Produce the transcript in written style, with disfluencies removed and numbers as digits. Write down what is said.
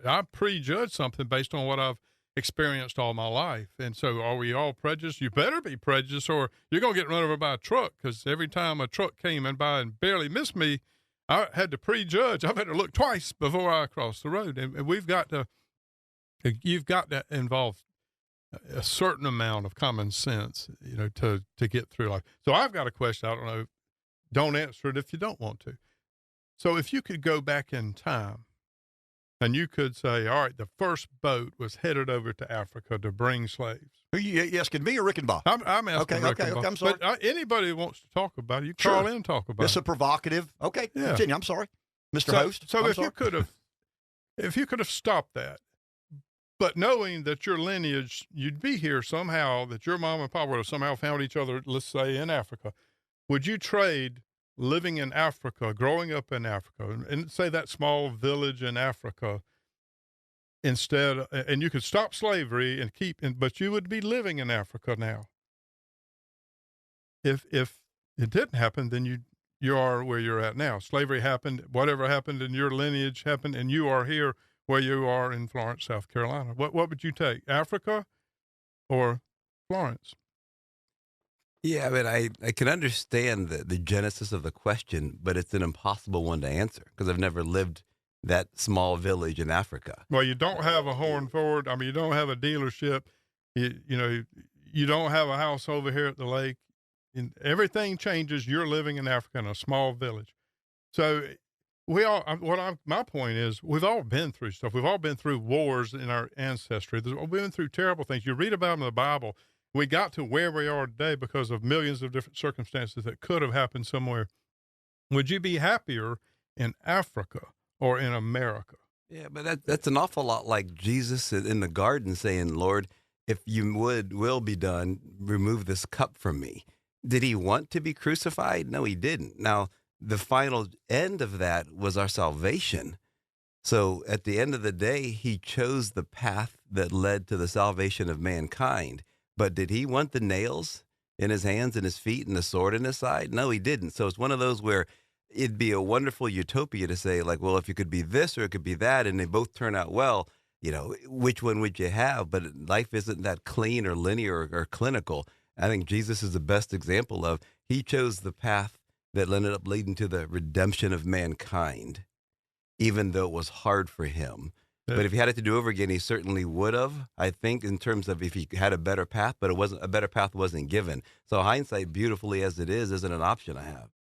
I prejudge something based on what I've experienced all my life. And so are we all prejudiced? You better be prejudiced or you're going to get run over by a truck, because every time a truck came in by and barely missed me, I had to prejudge. I've had to look twice before I crossed the road. And you've got to involve a certain amount of common sense, to get through life. So I've got a question. I don't know. Don't answer it if you don't want to. So if you could go back in time and you could say, all right, the first boat was headed over to Africa to bring slaves. Who you asking, me or Rick and Bob? I'm asking Rick and Bob. Okay, I'm sorry. But anybody who wants to talk about it, you Sure. call in and talk about It's it. a provocative. Okay, Yeah. continue. I'm sorry, Mr. Host. So I'm if sorry. you could have stopped that, but knowing that your lineage, you'd be here somehow, that your mom and pop would have somehow found each other, let's say in Africa, would you trade living in Africa, growing up in Africa, and say that small village in Africa, instead, and you could stop slavery and but you would be living in Africa now. If it didn't happen, then you are where you're at now. Slavery happened, whatever happened in your lineage happened, and you are here where you are in Florence, South Carolina. What would you take, Africa or Florence? Yeah, I mean, I can understand the genesis of the question, but it's an impossible one to answer because I've never lived that small village in Africa. Well, you don't have a Horn Ford. I mean, you don't have a dealership. You don't have a house over here at the lake. And everything changes. You're living in Africa in a small village. So my point is, we've all been through stuff. We've all been through wars in our ancestry. We've been through terrible things. You read about them in the Bible. We got to where we are today because of millions of different circumstances that could have happened somewhere. Would you be happier in Africa or in America? Yeah, but that's an awful lot like Jesus in the garden saying, Lord, if you will be done, remove this cup from me. Did he want to be crucified? No, he didn't. Now, the final end of that was our salvation. So at the end of the day, he chose the path that led to the salvation of mankind. But did he want the nails in his hands and his feet and the sword in his side? No, he didn't. So it's one of those where it'd be a wonderful utopia to say, like, well, if you could be this or it could be that, and they both turn out well, which one would you have? But life isn't that clean or linear or clinical. I think Jesus is the best example of he chose the path that ended up leading to the redemption of mankind, even though it was hard for him. Yeah. But if he had it to do over again, he certainly would have, I think, in terms of if he had a better path, but a better path wasn't given. So hindsight, beautifully as it is, isn't an option I have.